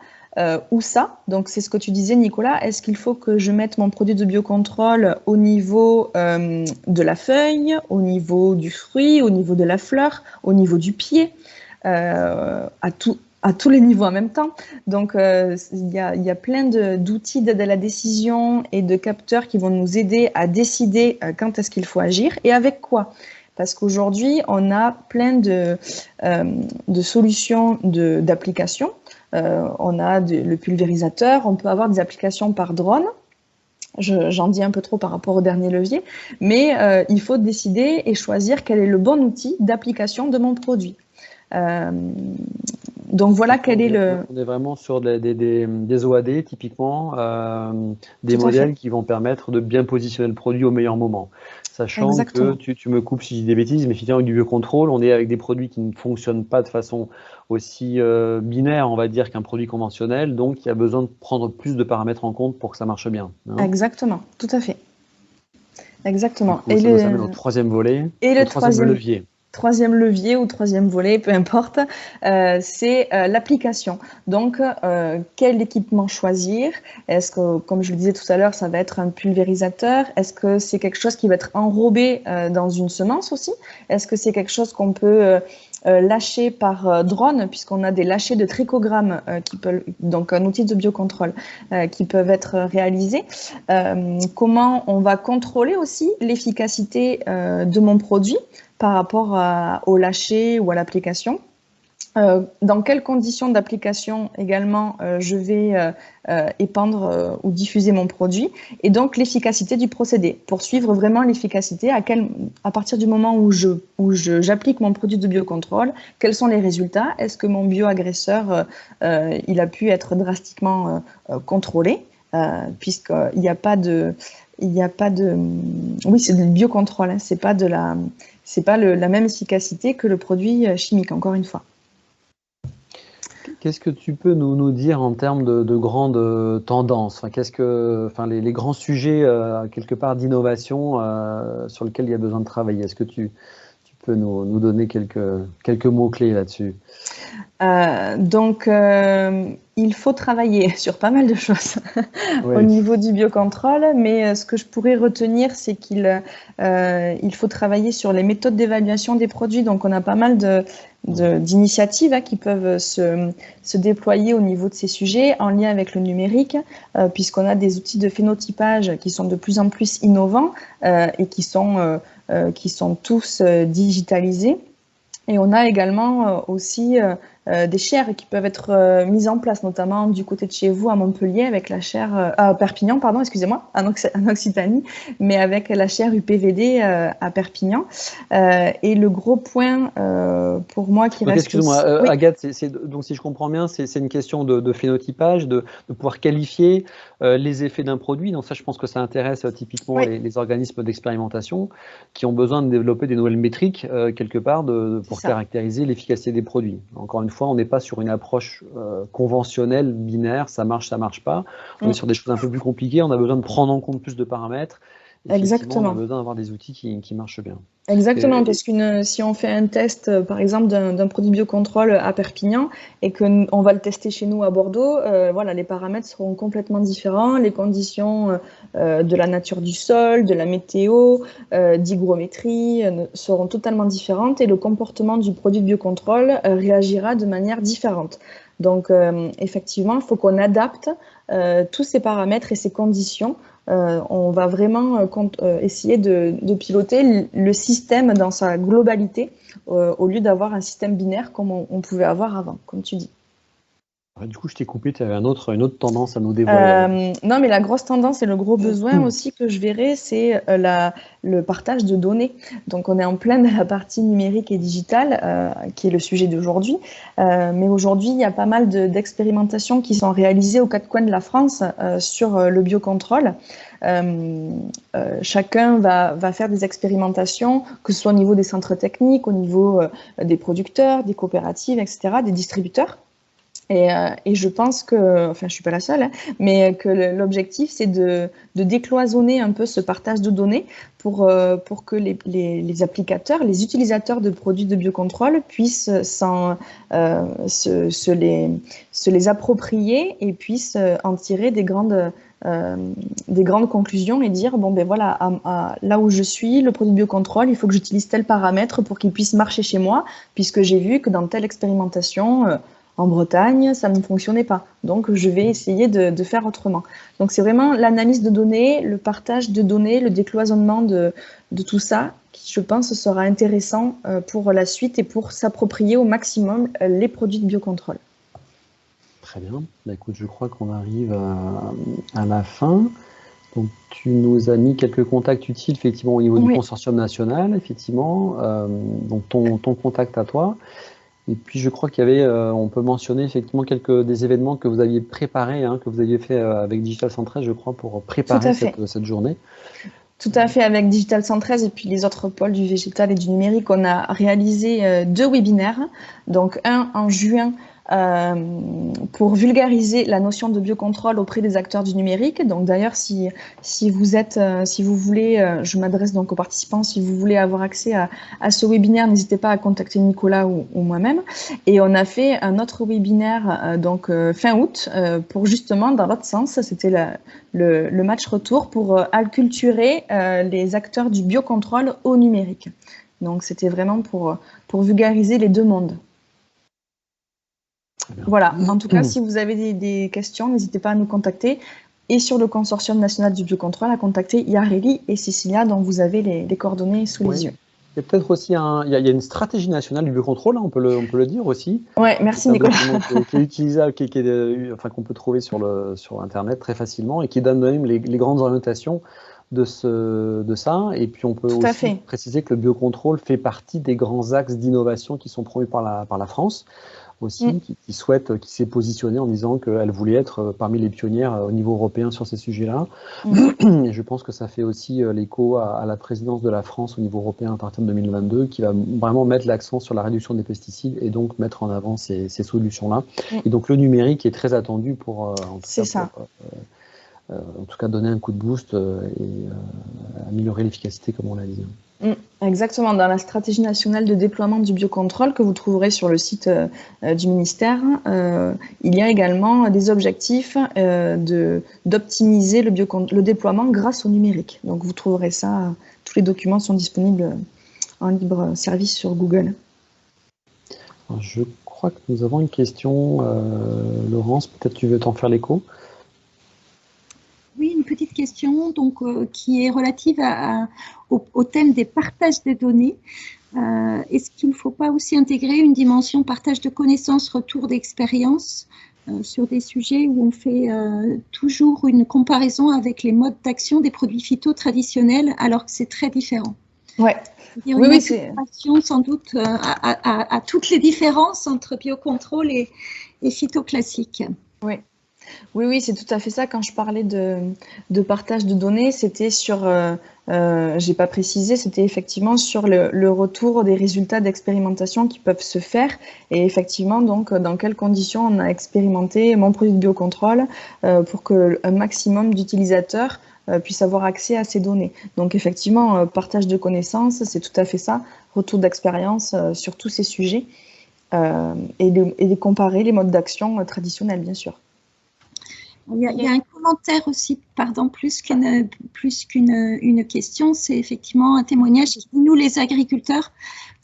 Où ça? Donc c'est ce que tu disais, Nicolas. Est-ce qu'il faut que je mette mon produit de biocontrôle au niveau de la feuille, au niveau du fruit, au niveau de la fleur, au niveau du pied? À tous les niveaux en même temps. Donc, il y a plein d'outils d'aide à la décision et de capteurs qui vont nous aider à décider quand est-ce qu'il faut agir et avec quoi. Parce qu'aujourd'hui, on a plein de solutions d'applications. On a le pulvérisateur, on peut avoir des applications par drone. J'en dis un peu trop par rapport au dernier levier, mais il faut décider et choisir quel est le bon outil d'application de mon produit. Donc voilà quel est le... On est vraiment sur des OAD typiquement, des modèles qui vont permettre de bien positionner le produit au meilleur moment. Sachant Exactement. que tu me coupes si je dis des bêtises, mais finalement avec du biocontrôle, on est avec des produits qui ne fonctionnent pas de façon aussi binaire, on va dire, qu'un produit conventionnel. Donc il y a besoin de prendre plus de paramètres en compte pour que ça marche bien. Hein. Exactement, tout à fait. Exactement. Coup, et ça nous amène au troisième volet. Et le troisième levier. Troisième levier ou troisième volet, peu importe, c'est l'application. Donc, quel équipement choisir? Est-ce que, comme je le disais tout à l'heure, ça va être un pulvérisateur? Est-ce que c'est quelque chose qui va être enrobé dans une semence aussi? Est-ce que c'est quelque chose qu'on peut lâcher par drone, puisqu'on a des lâchers de trichogrammes donc un outil de biocontrôle qui peuvent être réalisés? Comment on va contrôler aussi l'efficacité de mon produit par rapport au lâcher ou à l'application? Dans quelles conditions d'application également je vais épandre ou diffuser mon produit, et donc l'efficacité du procédé. Pour suivre vraiment l'efficacité, à partir du moment où j'applique mon produit de biocontrôle, quels sont les résultats? Est-ce que mon bioagresseur il a pu être drastiquement contrôlé, puisqu'il n'y a pas de... Oui, c'est du biocontrôle, hein, c'est pas la même efficacité que le produit chimique, encore une fois. Qu'est-ce que tu peux nous dire en termes de grandes tendances? Les grands sujets, quelque part, d'innovation sur lesquels il y a besoin de travailler? Est-ce que tu peux nous donner quelques mots-clés là-dessus? Il faut travailler sur pas mal de choses Oui. au niveau du biocontrôle, mais ce que je pourrais retenir, c'est qu'il faut travailler sur les méthodes d'évaluation des produits. Donc, on a pas mal d'initiatives qui peuvent se déployer au niveau de ces sujets en lien avec le numérique, puisqu'on a des outils de phénotypage qui sont de plus en plus innovants et qui sont tous digitalisés. Et on a également aussi des chaires qui peuvent être mises en place, notamment du côté de chez vous à Montpellier, avec la chaire Perpignan, pardon, excusez-moi, en Occitanie, mais avec la chaire UPVD à Perpignan. Et le gros point pour moi qui reste... Excuse-moi, oui. Agathe, donc si je comprends bien, c'est une question de phénotypage, de pouvoir qualifier les effets d'un produit. Donc ça, je pense que ça intéresse typiquement Oui. les organismes d'expérimentation qui ont besoin de développer des nouvelles métriques, quelque part, pour caractériser l'efficacité des produits. Encore une fois, on n'est pas sur une approche conventionnelle, binaire, ça marche pas. On est sur des choses un peu plus compliquées, on a besoin de prendre en compte plus de paramètres. Exactement. On a besoin d'avoir des outils qui marchent bien. Exactement, parce que si on fait un test, par exemple, d'un produit biocontrôle à Perpignan et qu'on va le tester chez nous à Bordeaux, voilà, les paramètres seront complètement différents, les conditions de la nature du sol, de la météo, d'hygrométrie seront totalement différentes et le comportement du produit de biocontrôle réagira de manière différente. Donc, effectivement, il faut qu'on adapte tous ces paramètres et ces conditions. On va vraiment essayer de piloter le système dans sa globalité au lieu d'avoir un système binaire comme on pouvait avoir avant, comme tu dis. Du coup, je t'ai coupé, tu avais une autre tendance à nous dévoiler. Non, mais la grosse tendance et le gros besoin aussi que je verrai, c'est le partage de données. Donc, on est en plein de la partie numérique et digitale, qui est le sujet d'aujourd'hui. Mais aujourd'hui, il y a pas mal d'expérimentations qui sont réalisées aux quatre coins de la France sur le biocontrôle. Chacun va faire des expérimentations, que ce soit au niveau des centres techniques, au niveau des producteurs, des coopératives, etc., des distributeurs. Et je pense que, enfin, je suis pas la seule, hein, mais que l'objectif, c'est de décloisonner un peu ce partage de données pour que les applicateurs, les utilisateurs de produits de biocontrôle puissent se les approprier et puissent en tirer des grandes conclusions et dire, bon, ben voilà, là où je suis, le produit de biocontrôle, il faut que j'utilise tel paramètre pour qu'il puisse marcher chez moi, puisque j'ai vu que dans telle expérimentation, en Bretagne, ça ne fonctionnait pas. Donc, je vais essayer de faire autrement. Donc, c'est vraiment l'analyse de données, le partage de données, le décloisonnement de tout ça, qui, je pense, sera intéressant pour la suite et pour s'approprier au maximum les produits de biocontrôle. Très bien. Bah, écoute, je crois qu'on arrive à la fin. Donc, tu nous as mis quelques contacts utiles, effectivement, au niveau du consortium national, effectivement. Donc, ton contact à toi. Et puis, je crois qu'il y avait, on peut mentionner effectivement des événements que vous aviez préparés, que vous aviez fait avec Digital 113, je crois, pour préparer cette journée. Tout à fait, avec Digital 113 et puis les autres pôles du végétal et du numérique, on a réalisé 2 webinaires. Donc, un en juin, pour vulgariser la notion de biocontrôle auprès des acteurs du numérique. Donc d'ailleurs, si vous voulez, je m'adresse donc aux participants, si vous voulez avoir accès à ce webinaire, n'hésitez pas à contacter Nicolas ou moi-même. Et on a fait un autre webinaire fin août pour justement, dans l'autre sens, c'était le match retour pour acculturer les acteurs du biocontrôle au numérique. Donc c'était vraiment pour vulgariser les deux mondes. Voilà, en tout cas, si vous avez des questions, n'hésitez pas à nous contacter. Et sur le consortium national du biocontrôle, à contacter Yareli et Cécilia, dont vous avez les coordonnées sous les yeux. y a peut-être aussi il y a une stratégie nationale du biocontrôle, hein, on peut le dire aussi. Ouais, merci C'est un Nicolas. document qui est utilisable, enfin, qu'on peut trouver sur Internet très facilement et qui donne même les grandes orientations de ça. Et puis on peut Tout à aussi fait. préciser que le biocontrôle fait partie des grands axes d'innovation qui sont promus par la France aussi, qui s'est positionnée en disant qu'elle voulait être parmi les pionnières au niveau européen sur ces sujets-là. Et je pense que ça fait aussi l'écho à la présidence de la France au niveau européen à partir de 2022, qui va vraiment mettre l'accent sur la réduction des pesticides et donc mettre en avant ces solutions-là. Et donc le numérique est très attendu pour, en tout cas, donner un coup de boost et améliorer l'efficacité, comme on l'a dit. Exactement, dans la stratégie nationale de déploiement du biocontrôle que vous trouverez sur le site du ministère, il y a également des objectifs d'optimiser le déploiement grâce au numérique. Donc vous trouverez ça, tous les documents sont disponibles en libre service sur Google. Alors, je crois que nous avons une question, Laurence, peut-être tu veux t'en faire l'écho. Oui, une petite question donc, qui est relative au thème des partages de données. Est-ce qu'il ne faut pas aussi intégrer une dimension partage de connaissances, retour d'expérience sur des sujets où on fait toujours une comparaison avec les modes d'action des produits phyto traditionnels alors que c'est très différent? Ouais. Oui, c'est sans doute à toutes les différences entre biocontrôle et phyto classique. Oui. Oui, c'est tout à fait ça. Quand je parlais de partage de données, c'était sur, j'ai pas précisé, c'était effectivement sur le retour des résultats d'expérimentation qui peuvent se faire. Et effectivement, donc, dans quelles conditions on a expérimenté mon produit de biocontrôle pour qu'un maximum d'utilisateurs puissent avoir accès à ces données. Donc, effectivement, partage de connaissances, c'est tout à fait ça. Retour d'expérience sur tous ces sujets et de comparer les modes d'action traditionnels, bien sûr. Il y a un commentaire aussi, pardon, plus qu'une question, c'est effectivement un témoignage. Nous, les agriculteurs,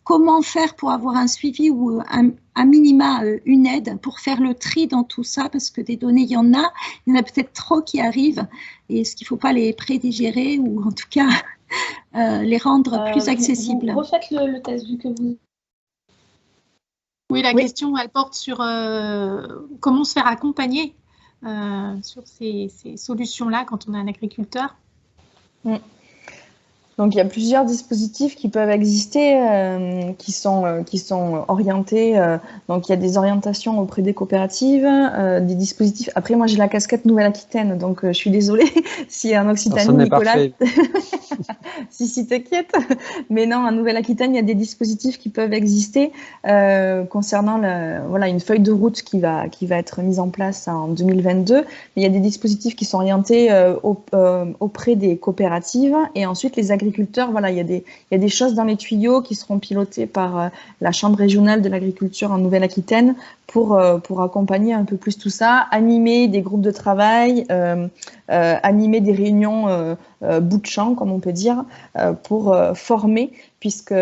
comment faire pour avoir un suivi ou à minima une aide pour faire le tri dans tout ça, parce que des données, il y en a peut-être trop qui arrivent, et est-ce qu'il ne faut pas les prédigérer ou en tout cas les rendre plus accessibles? Vous refaites le test vu que vous... Oui, la question, elle porte sur comment se faire accompagner sur ces solutions-là quand on est un agriculteur. Donc il y a plusieurs dispositifs qui peuvent exister, qui sont orientés. Donc il y a des orientations auprès des coopératives, des dispositifs. Après moi j'ai la casquette Nouvelle-Aquitaine, donc je suis désolée si en Occitanie Nicolas, si t'inquiète. Mais non, en Nouvelle-Aquitaine il y a des dispositifs qui peuvent exister concernant une feuille de route qui va être mise en place en 2022. Mais il y a des dispositifs qui sont orientés auprès des coopératives et ensuite les agriculteurs, il y a des choses dans les tuyaux qui seront pilotées par la Chambre régionale de l'agriculture en Nouvelle-Aquitaine pour accompagner un peu plus tout ça, animer des groupes de travail, animer des réunions bout de champ, comme on peut dire, pour former, puisque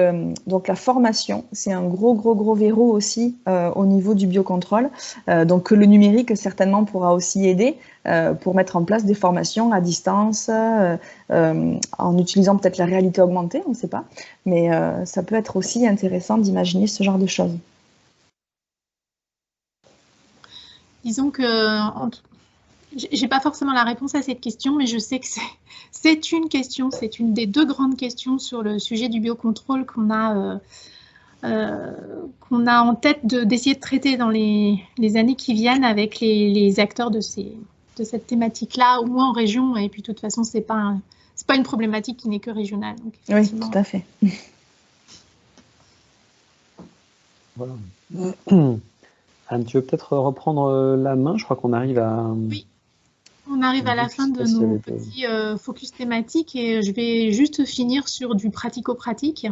donc la formation, c'est un gros verrou aussi au niveau du biocontrôle, donc le numérique certainement pourra aussi aider pour mettre en place des formations à distance, en utilisant peut-être la réalité augmentée, on ne sait pas, mais ça peut être aussi intéressant d'imaginer ce genre de choses. Disons que j'ai pas forcément la réponse à cette question, mais je sais que c'est une question, c'est une des deux grandes questions sur le sujet du biocontrôle qu'on a en tête d'essayer de traiter dans les années qui viennent avec les acteurs de cette thématique-là, au moins en région. Et puis de toute façon, c'est pas une problématique qui n'est que régionale. Donc, oui, tout à fait. Voilà. Anne, tu veux peut-être reprendre la main? Je crois qu'on arrive à... Oui, on arrive à la fin de nos petits focus thématiques et je vais juste finir sur du pratico-pratique.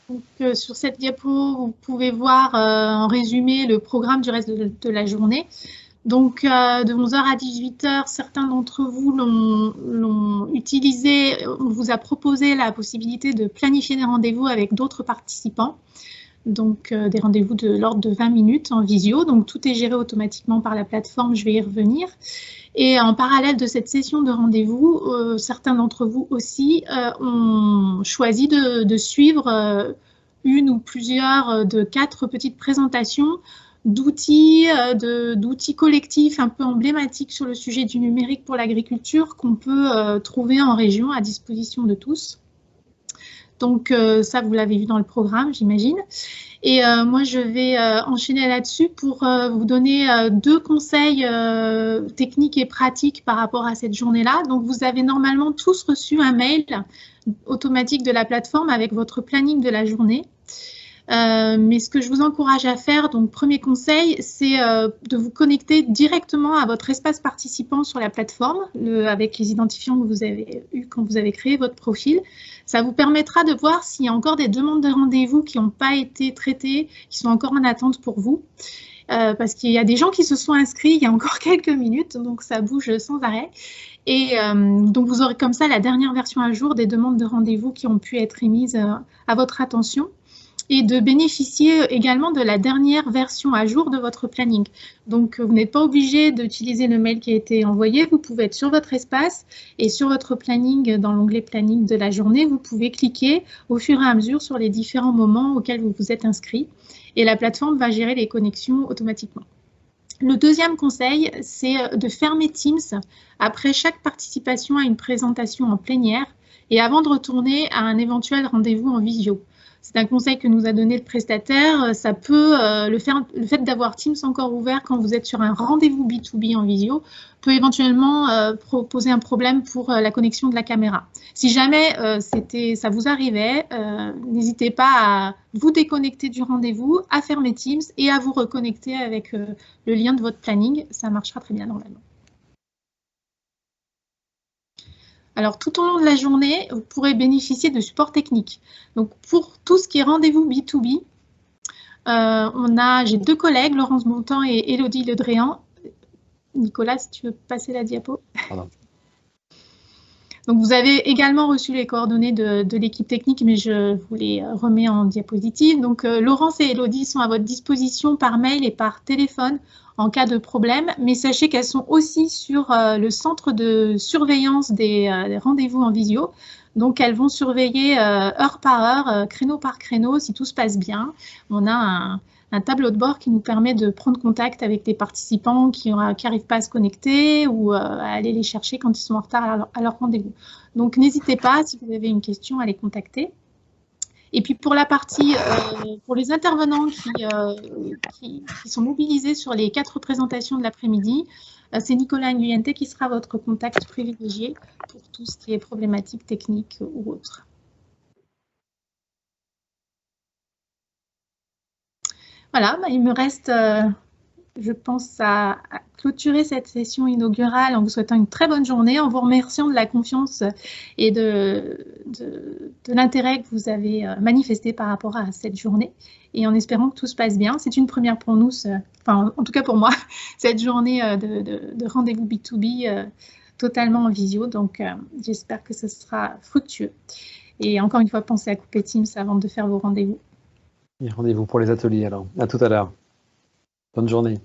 Donc, sur cette diapo, vous pouvez voir en résumé le programme du reste de la journée. Donc, de 11h à 18h, certains d'entre vous l'ont utilisé. On vous a proposé la possibilité de planifier des rendez-vous avec d'autres participants. donc des rendez-vous de l'ordre de 20 minutes en visio. Donc tout est géré automatiquement par la plateforme, je vais y revenir. Et en parallèle de cette session de rendez-vous, certains d'entre vous aussi ont choisi de suivre une ou plusieurs de 4 petites présentations d'outils collectifs un peu emblématiques sur le sujet du numérique pour l'agriculture qu'on peut trouver en région à disposition de tous. Donc ça, vous l'avez vu dans le programme, j'imagine. Et moi, je vais enchaîner là-dessus pour vous donner 2 conseils techniques et pratiques par rapport à cette journée-là. Donc, vous avez normalement tous reçu un mail automatique de la plateforme avec votre planning de la journée. Mais ce que je vous encourage à faire, donc premier conseil, c'est de vous connecter directement à votre espace participant sur la plateforme avec les identifiants que vous avez eus quand vous avez créé votre profil. Ça vous permettra de voir s'il y a encore des demandes de rendez-vous qui n'ont pas été traitées, qui sont encore en attente pour vous. Parce qu'il y a des gens qui se sont inscrits il y a encore quelques minutes, donc ça bouge sans arrêt. Et donc vous aurez comme ça la dernière version à jour des demandes de rendez-vous qui ont pu être émises à votre attention. Et de bénéficier également de la dernière version à jour de votre planning. Donc, vous n'êtes pas obligé d'utiliser le mail qui a été envoyé. Vous pouvez être sur votre espace et sur votre planning, dans l'onglet planning de la journée, vous pouvez cliquer au fur et à mesure sur les différents moments auxquels vous vous êtes inscrit. Et la plateforme va gérer les connexions automatiquement. Le deuxième conseil, c'est de fermer Teams après chaque participation à une présentation en plénière et avant de retourner à un éventuel rendez-vous en visio. C'est un conseil que nous a donné le prestataire. Ça peut, le fait d'avoir Teams encore ouvert quand vous êtes sur un rendez-vous B2B en visio peut éventuellement poser un problème pour la connexion de la caméra. Si jamais ça vous arrivait, n'hésitez pas à vous déconnecter du rendez-vous, à fermer Teams et à vous reconnecter avec le lien de votre planning. Ça marchera très bien normalement. Alors, tout au long de la journée, vous pourrez bénéficier de support technique. Donc, pour tout ce qui est rendez-vous B2B, j'ai 2 collègues, Laurence Bontemps et Élodie Ledréan. Nicolas, si tu veux passer la diapo. Pardon. Donc, vous avez également reçu les coordonnées de l'équipe technique, mais je vous les remets en diapositive. Donc, Laurence et Élodie sont à votre disposition par mail et par téléphone en cas de problème, mais sachez qu'elles sont aussi sur le centre de surveillance des rendez-vous en visio. Donc, elles vont surveiller heure par heure, créneau par créneau, si tout se passe bien. On a un tableau de bord qui nous permet de prendre contact avec des participants qui n'arrivent pas à se connecter ou à aller les chercher quand ils sont en retard à leur rendez-vous. Donc, n'hésitez pas, si vous avez une question, à les contacter. Et puis pour la partie, pour les intervenants qui sont mobilisés sur les 4 présentations de l'après-midi, c'est Nicolas Nguyente qui sera votre contact privilégié pour tout ce qui est problématique technique ou autre. Voilà, il me reste, je pense, à clôturer cette session inaugurale en vous souhaitant une très bonne journée, en vous remerciant de la confiance et de l'intérêt que vous avez manifesté par rapport à cette journée et en espérant que tout se passe bien. C'est une première pour nous, enfin en tout cas pour moi, cette journée de rendez-vous B2B totalement en visio. Donc j'espère que ce sera fructueux. Et encore une fois, pensez à couper Teams avant de faire vos rendez-vous. Et rendez-vous pour les ateliers alors. À tout à l'heure. Bonne journée.